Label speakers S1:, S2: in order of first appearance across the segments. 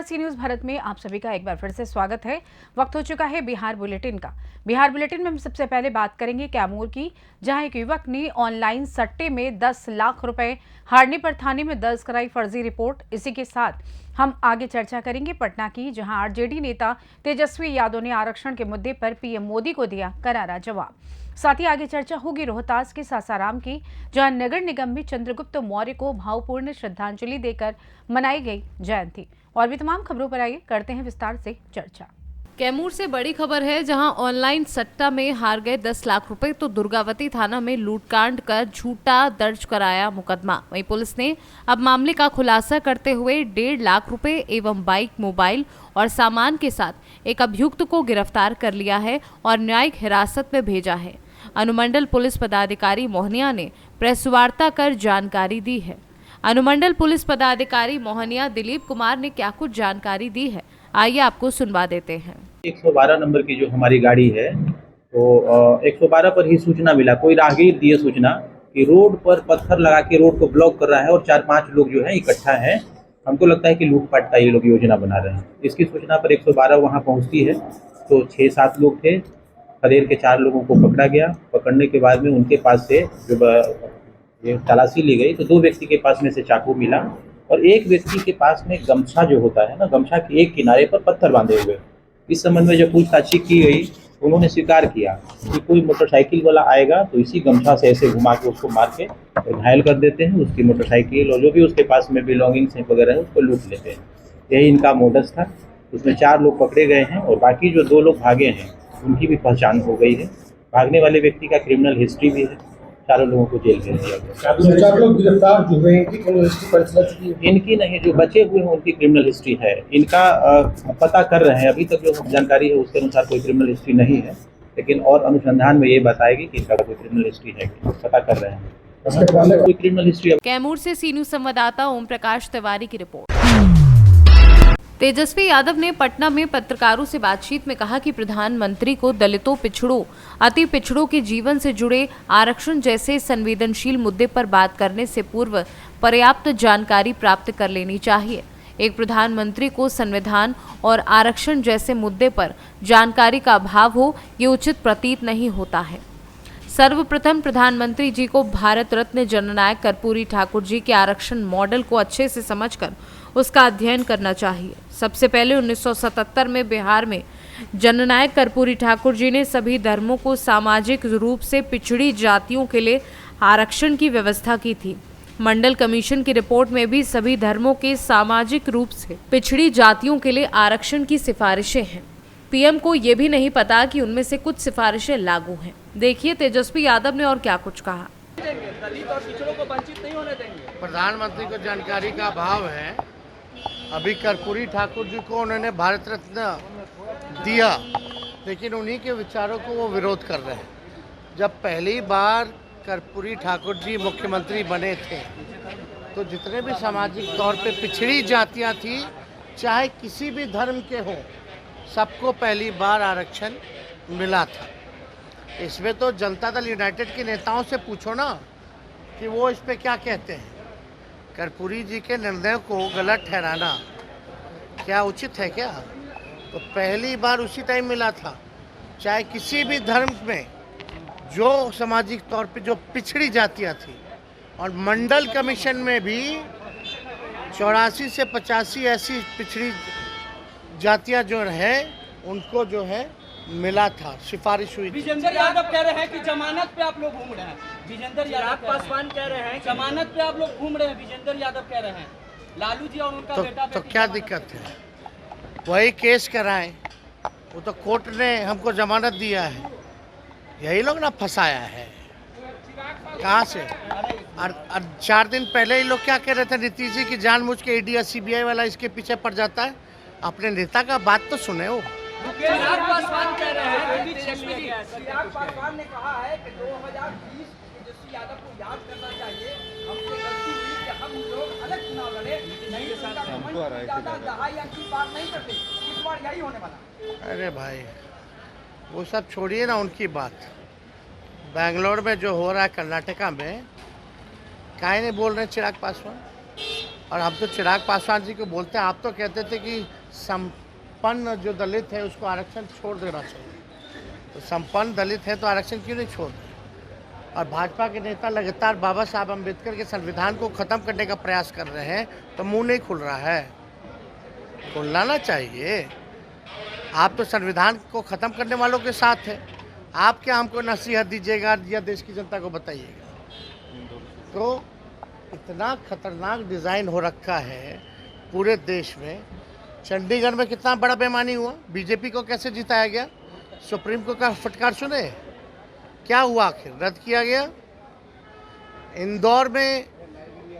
S1: सी news Bharat में आप सभी का एक बार फिर से स्वागत है। वक्त हो चुका है बिहार बुलेटिन का। बिहार बुलेटिन में हम सबसे पहले बात करेंगे कैमूर की, जहां एक युवक ने ऑनलाइन सट्टे में 10 लाख रुपए हारने पर थाने में दर्ज कराई फर्जी रिपोर्ट। इसी के साथ हम आगे चर्चा करेंगे पटना की, जहां आरजेडी नेता तेजस्वी यादव ने आरक्षण के मुद्दे पर पीएम मोदी को दिया करारा जवाब। साथ ही आगे चर्चा होगी रोहतास के सासाराम की, जहां नगर निगम में चंद्रगुप्त मौर्य को भावपूर्ण श्रद्धांजलि देकर मनाई गई जयंती। और भी तमाम खबरों पर आइए करते हैं विस्तार से चर्चा।
S2: कैमूर से बड़ी खबर है, जहां ऑनलाइन सट्टा में हार गए 10 लाख रुपए तो दुर्गावती थाना में लूटकांड कर झूठा दर्ज कराया मुकदमा। वहीं पुलिस ने अब मामले का खुलासा करते हुए 1.5 लाख रुपए एवं बाइक, मोबाइल और सामान के साथ एक अभियुक्त को गिरफ्तार कर लिया है और न्यायिक हिरासत में भेजा है। अनुमंडल पुलिस पदाधिकारी मोहनिया ने प्रेस वार्ता कर जानकारी दी है। अनुमंडल पुलिस पदाधिकारी मोहनिया दिलीप कुमार ने क्या कुछ जानकारी दी है, आइए आपको सुनवा देते हैं।
S3: 112 नंबर की जो हमारी गाड़ी है तो 112 पर ही सूचना मिला, कोई राहगीर दिए सूचना कि रोड पर पत्थर लगा के रोड को ब्लॉक कर रहा है और 4-5 लोग जो है इकट्ठा हैं। हमको लगता है कि लूटपाट का ये लोग योजना बना रहे हैं। इसकी सूचना पर 112 वहाँ पहुँचती है तो 6-7 लोग थे। खदेड़ के 4 लोगों को पकड़ा गया। पकड़ने के बाद में उनके पास से जो ये तलाशी ली गई तो 2 व्यक्ति के पास में से चाकू मिला और एक व्यक्ति के पास में गमछा जो होता है ना, गमछा के एक किनारे पर पत्थर बांधे हुए। इस संबंध में जब पूछताछ की गई उन्होंने स्वीकार किया कि कोई मोटरसाइकिल वाला आएगा तो इसी गमछा से ऐसे घुमा के उसको मार के घायल कर देते हैं, उसकी मोटरसाइकिल और जो भी उसके पास में बिलोंगिंग्स हैं वगैरह है उसको लूट लेते हैं। यही इनका मोडस था। उसमें 4 लोग पकड़े गए हैं और बाकी जो 2 लोग भागे हैं उनकी भी पहचान हो गई है। भागने वाले व्यक्ति का क्रिमिनल हिस्ट्री भी है। 4 लोगों को जेल भेज दिया गया।
S4: 4 लोग गिरफ्तार जो हुए हैं इनकी क्रिमिनल हिस्ट्री परिचय चुकी है?
S3: इनकी नहीं, जो बचे हुए हैं उनकी क्रिमिनल हिस्ट्री है। इनका पता कर रहे हैं। अभी तक जो जानकारी है उसके अनुसार कोई क्रिमिनल हिस्ट्री नहीं है, लेकिन और अनुसंधान में ये बताएगी कि इनका कोई क्रिमिनल हिस्ट्री है कि पता कर रहे हैं। कोई क्रिमिनल हिस्ट्री।
S2: कैमूर से सी न्यूज संवाददाता ओम प्रकाश तिवारी की रिपोर्ट। तेजस्वी यादव ने पटना में पत्रकारों से बातचीत में कहा कि प्रधानमंत्री को दलितों, पिछड़ों, अति पिछड़ों के जीवन से जुड़े आरक्षण जैसे संवेदनशील मुद्दे पर बात करने से पूर्व पर्याप्त जानकारी प्राप्त कर लेनी चाहिए। एक प्रधानमंत्री को संविधान और आरक्षण जैसे मुद्दे पर जानकारी का अभाव हो, ये उचित प्रतीत नहीं होता है। सर्वप्रथम प्रधानमंत्री जी को भारत रत्न जननायक कर्पूरी ठाकुर जी के आरक्षण मॉडल को अच्छे से समझकर उसका अध्ययन करना चाहिए। सबसे पहले 1977 में बिहार में जननायक कर्पूरी ठाकुर जी ने सभी धर्मों को सामाजिक रूप से पिछड़ी जातियों के लिए आरक्षण की व्यवस्था की थी। मंडल कमीशन की रिपोर्ट में भी सभी धर्मों के सामाजिक रूप से पिछड़ी जातियों के लिए आरक्षण की सिफारिशें हैं। पीएम को ये भी नहीं पता कि उनमें से कुछ सिफारिशें लागू हैं। देखिए तेजस्वी यादव ने और क्या कुछ कहा।
S5: प्रधानमंत्री को जानकारी का अभाव है। अभी कर्पूरी ठाकुर जी को उन्होंने भारत रत्न दिया, लेकिन उन्हीं के विचारों को वो विरोध कर रहे हैं। जब पहली बार कर्पूरी ठाकुर जी मुख्यमंत्री बने थे तो जितने भी सामाजिक तौर पे पिछड़ी जातियां थी, चाहे किसी भी धर्म के हों, सबको पहली बार आरक्षण मिला था। इसमें तो जनता दल यूनाइटेड के नेताओं से पूछो ना कि वो इस पे क्या कहते हैं। कर्पूरी जी के निर्णय को गलत ठहराना क्या उचित है क्या? तो पहली बार उसी टाइम मिला था। चाहे किसी भी धर्म में जो सामाजिक तौर पे जो पिछड़ी जातियां थी, और मंडल कमीशन में भी 84 से 85 ऐसी पिछड़ी जातियां जो है उनको जो है मिला था, सिफारिश हुई।
S6: विजेंद्र यादव कह रहे हैं कि जमानत पे आप लोग घूम रहे हैं। विजेंद्र यादव पासवान कह रहे हैं जमानत पे आप लोग घूम रहे हैं। विजेंद्र यादव कह रहे हैं लालू जी और उनका बेटा
S5: तो क्या दिक्कत है? वही केस कराएं। वो तो कोर्ट ने हमको जमानत दिया है। यही लोग ना फंसाया है। कहाँ से? और 4 दिन पहले ही लोग क्या कह रहे थे, नीतीश जी की जानबूझ के ईडी और सीबीआई वाला इसके पीछे पड़ जाता है। अपने नेता का बात तो सुने हो।
S6: चिराग पासवान कह रहे हैं, चिराग पासवान ने कहा है कि 2020 तेजस्वी यादव को याद करना चाहिए। हमसे गलती हुई कि हम लोग अलग चुनाव लड़े, नहीं दहाई की बात नहीं करते। इस बार यही होने वाला।
S5: अरे भाई वो सब छोड़िए ना उनकी बात। बेंगलोर में जो हो रहा है, कर्नाटका में, काहे नहीं बोल रहे चिराग पासवान? और हम तो चिराग पासवान जी को बोलते हैं। आप तो कहते थे कि संपन्न जो दलित है उसको आरक्षण छोड़ देना चाहिए। तो संपन्न दलित है तो आरक्षण क्यों नहीं छोड़ रहे? और भाजपा के नेता लगातार बाबा साहब अम्बेडकर के संविधान को ख़त्म करने का प्रयास कर रहे हैं, तो मुंह नहीं खुल रहा है, खुलना चाहिए। आप तो संविधान को ख़त्म करने वालों के साथ हैं, आप क्या हमको नसीहत दीजिएगा या देश की जनता को बताइएगा? तो इतना खतरनाक डिज़ाइन हो रखा है पूरे देश में। चंडीगढ़ में कितना बड़ा बेईमानी हुआ, बीजेपी को कैसे जिताया गया, सुप्रीम कोर्ट का फटकार सुने, क्या हुआ आखिर, रद्द किया गया। इंदौर में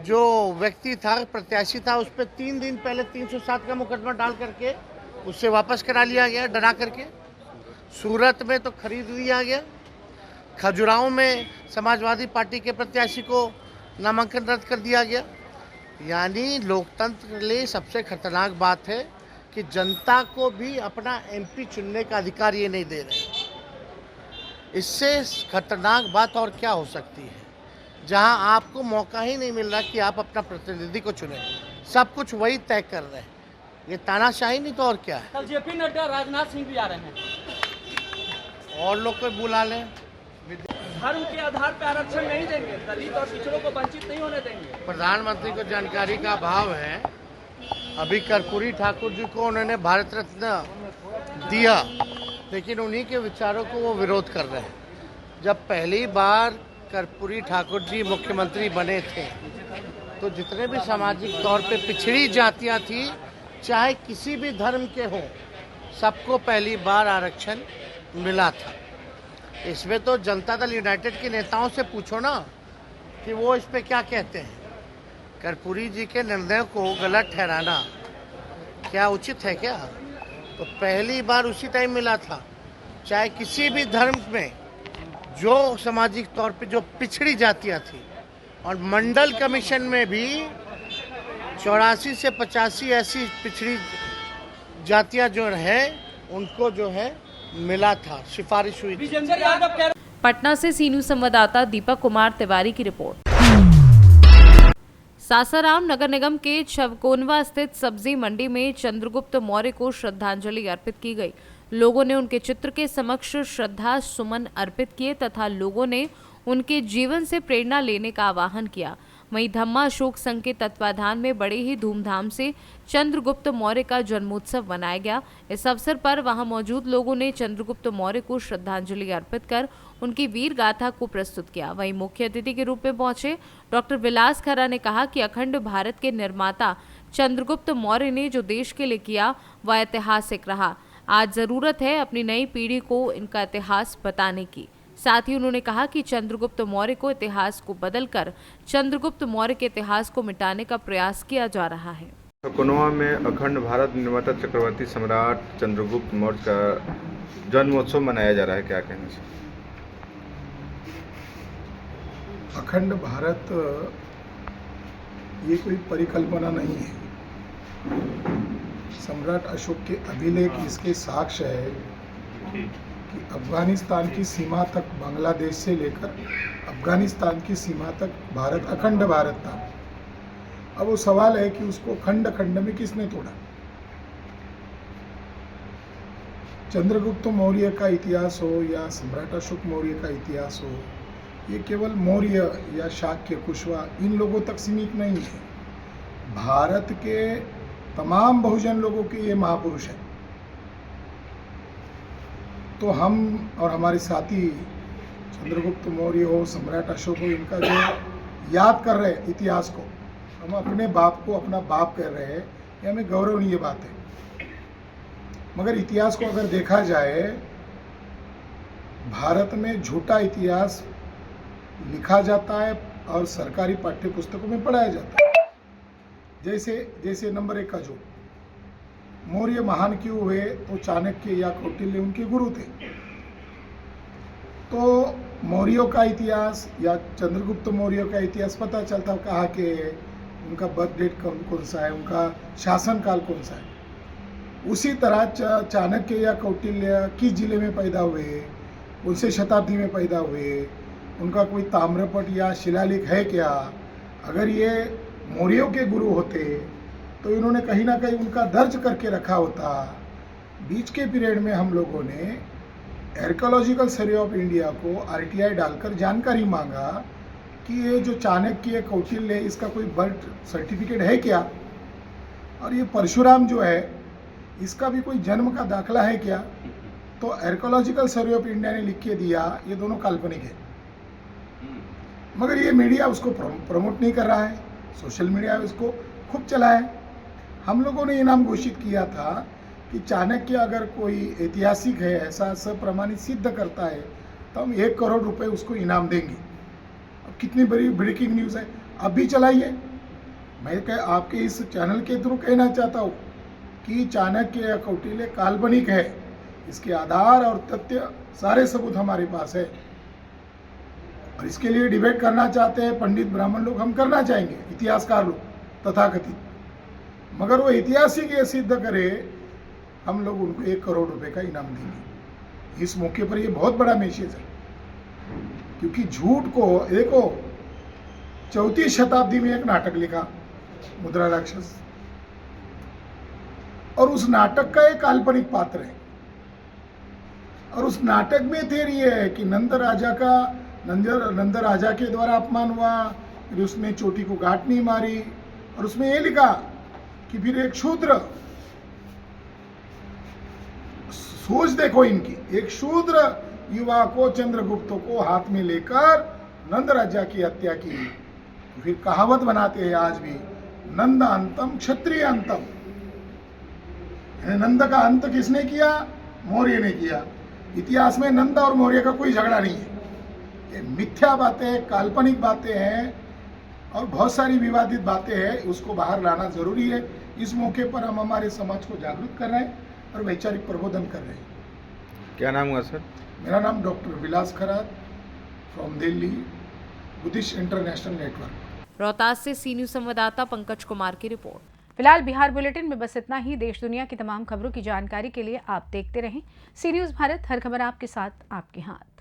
S5: जो व्यक्ति था, प्रत्याशी था, उस पर 3 दिन पहले 307 का मुकदमा डाल करके उससे वापस करा लिया गया डरा करके। सूरत में तो खरीद लिया गया। खजुराहो में समाजवादी पार्टी के प्रत्याशी को नामांकन रद्द कर दिया गया। यानी लोकतंत्र के लिए सबसे खतरनाक बात है कि जनता को भी अपना एमपी चुनने का अधिकार ये नहीं दे रहे। इससे खतरनाक बात और क्या हो सकती है, जहां आपको मौका ही नहीं मिल रहा कि आप अपना प्रतिनिधि को चुनें, सब कुछ वही तय कर रहे हैं। ये तानाशाही नहीं तो और क्या है।
S6: कल जेपी नड्डा, राजनाथ सिंह भी आ रहे हैं।
S5: और लोग को बुला लें।
S6: धर्म के आधार पर आरक्षण नहीं देंगे, दलित और पिछड़ों को वंचित नहीं होने देंगे।
S5: प्रधानमंत्री को जानकारी का अभाव है। अभी कर्पूरी ठाकुर जी को उन्होंने भारत रत्न दिया, लेकिन उन्हीं के विचारों को वो विरोध कर रहे हैं। जब पहली बार कर्पूरी ठाकुर जी मुख्यमंत्री बने थे तो जितने भी सामाजिक तौर पे पिछड़ी जातियां थी, चाहे किसी भी धर्म के हों, सबको पहली बार आरक्षण मिला था। इसमें तो जनता दल यूनाइटेड के नेताओं से पूछो ना कि वो इस पे क्या कहते हैं। कर्पूरी जी के निर्णय को गलत ठहराना क्या उचित है क्या? तो पहली बार उसी टाइम मिला था। चाहे किसी भी धर्म में जो सामाजिक तौर पे जो पिछड़ी जातियां थी, और मंडल कमीशन में भी 84 से 85 ऐसी पिछड़ी जातियां जो है उनको जो है मिला था, सिफारिश हुई थी।
S6: विजेंद्र यादव कह
S2: पटना से सी न्यूज संवाददाता दीपक कुमार तिवारी की रिपोर्ट। सासाराम नगर निगम के छवकोनवा स्थित सब्जी मंडी में चंद्रगुप्त मौर्य को श्रद्धांजलि अर्पित की गई। लोगों ने उनके चित्र के समक्ष श्रद्धा सुमन अर्पित किए तथा लोगों ने उनके जीवन से प्रेरणा लेने का आह्वान किया। वहीं धम्मा अशोक संघ के तत्वाधान में बड़े ही धूमधाम से चंद्रगुप्त मौर्य का जन्मोत्सव मनाया गया। इस अवसर पर वहां मौजूद लोगों ने चंद्रगुप्त मौर्य को श्रद्धांजलि अर्पित कर उनकी वीर गाथा को प्रस्तुत किया। वहीं मुख्य अतिथि के रूप में पहुंचे डॉक्टर विलास खरा ने कहा कि अखंड भारत के निर्माता चंद्रगुप्त मौर्य ने जो देश के लिए किया वह ऐतिहासिक रहा। आज जरूरत है अपनी नई पीढ़ी को इनका इतिहास बताने की। साथ ही उन्होंने कहा कि चंद्रगुप्त मौर्य को इतिहास को बदलकर चंद्रगुप्त मौर्य के इतिहास को मिटाने का प्रयास किया जा रहा है।
S7: छवकोनवा में अखंड भारत निर्माता चक्रवर्ती सम्राट चंद्रगुप्त मौर्य का जन्मोत्सव मनाया जा रहा है, क्या कहना चाहिए?
S4: अखंड भारत ये कोई परिकल्पना नहीं है। सम्राट अशोक के अभिलेख इसके साक्ष्य है कि अफगानिस्तान की सीमा तक, बांग्लादेश से लेकर अफगानिस्तान की सीमा तक भारत अखंड भारत था। अब वो सवाल है कि उसको खंड खंड में किसने तोड़ा। चंद्रगुप्त मौर्य का इतिहास हो या सम्राट अशोक मौर्य का इतिहास हो, ये केवल मौर्य या शाक्य, कुशवा इन लोगों तक सीमित नहीं है। भारत के तमाम बहुजन लोगों के ये महापुरुष हैं। तो हम और हमारे साथी चंद्रगुप्त मौर्य हो, सम्राट अशोक हो, इनका जो याद कर रहे हैं इतिहास को, हम अपने बाप को अपना बाप कह रहे हैं, ये हमें गौरवनीय बात है। मगर इतिहास को अगर देखा जाए, भारत में झूठा इतिहास लिखा जाता है और सरकारी पाठ्य पुस्तकों में पढ़ाया जाता है। जैसे नंबर 1 का जो मौर्य महान क्यों हुए, तो चाणक्य या कौटिल्य उनके गुरु थे। तो मौर्यों का इतिहास या चंद्रगुप्त मौर्य का इतिहास पता चलता कहा कि उनका बर्थ डेट कौन सा है, उनका शासन काल कौन सा है। उसी तरह चाणक्य या कौटिल्य किस जिले में पैदा हुए, उनसे शताब्दी में पैदा हुए, उनका कोई ताम्रपट या शिलालेख है क्या। अगर ये मौर्यों के गुरु होते तो इन्होंने कहीं ना कहीं उनका दर्ज करके रखा होता। बीच के पीरियड में हम लोगों ने आर्कियोलॉजिकल सर्वे ऑफ इंडिया को आरटीआई डालकर जानकारी मांगा कि ये जो चाणक्य कौटिल्य है इसका कोई बर्थ सर्टिफिकेट है क्या, और ये परशुराम जो है इसका भी कोई जन्म का दाखला है क्या। तो आर्कियोलॉजिकल सर्वे ऑफ इंडिया ने लिख के दिया ये दोनों काल्पनिक है, मगर ये मीडिया उसको प्रमोट नहीं कर रहा है, सोशल मीडिया उसको खूब चला है। हम लोगों ने इनाम घोषित किया था कि चाणक्य अगर कोई ऐतिहासिक है ऐसा सप्रमाणित सिद्ध करता है तो हम 1 करोड़ रुपए उसको इनाम देंगे। अब कितनी बड़ी ब्रेकिंग न्यूज़ है, अब भी चलाइए। मैं आपके इस चैनल के थ्रू कहना चाहता हूँ कि चाणक्य या कौटिल्य काल्पनिक है, इसके आधार और तथ्य सारे सबूत हमारे पास है, और इसके लिए डिबेट करना चाहते हैं पंडित ब्राह्मण लोग, हम करना चाहेंगे, इतिहासकार लोग तथाकथित, मगर वो ऐतिहासिक ये सिद्ध करे हम लोग उनको 1 करोड़ रुपए का इनाम देंगे। इस मौके पर ये बहुत बड़ा मैसेज है, क्योंकि झूठ को देखो 4वीं शताब्दी में एक नाटक लिखा मुद्रा राक्षस, और उस नाटक का एक काल्पनिक पात्र है, और उस नाटक में थ्योरी है कि नंद राजा के द्वारा अपमान हुआ, फिर उसने चोटी को घाट नहीं मारी, और उसमें ये लिखा कि फिर एक शूद्र, सोच देखो इनकी, एक शूद्र युवा को चंद्रगुप्त को हाथ में लेकर नंद राजा की हत्या की। फिर कहावत बनाते हैं आज भी, नंद अंतम क्षत्रिय अंतम, नंद का अंत किसने किया? मौर्य ने किया। इतिहास में नंद और मौर्य का कोई झगड़ा नहीं है, ये मिथ्या बातें, काल्पनिक बातें हैं, और बहुत सारी विवादित बातें हैं, उसको बाहर लाना जरूरी है। इस मौके पर हम हमारे समाज को जागरूक कर रहे हैं और वैचारिक प्रबोधन कर रहे हैं।
S7: क्या नाम हुआ सर?
S4: मेरा नाम doctor Vilas Kharat from Delhi, Buddhist international network.
S2: Rohtas से सी न्यूज संवाददाता पंकज कुमार की रिपोर्ट।
S1: फिलहाल बिहार बुलेटिन में बस इतना ही। देश दुनिया की तमाम खबरों की जानकारी के लिए आप देखते रहें सी न्यूज़ भारत, हर खबर आपके साथ, आपके हाथ।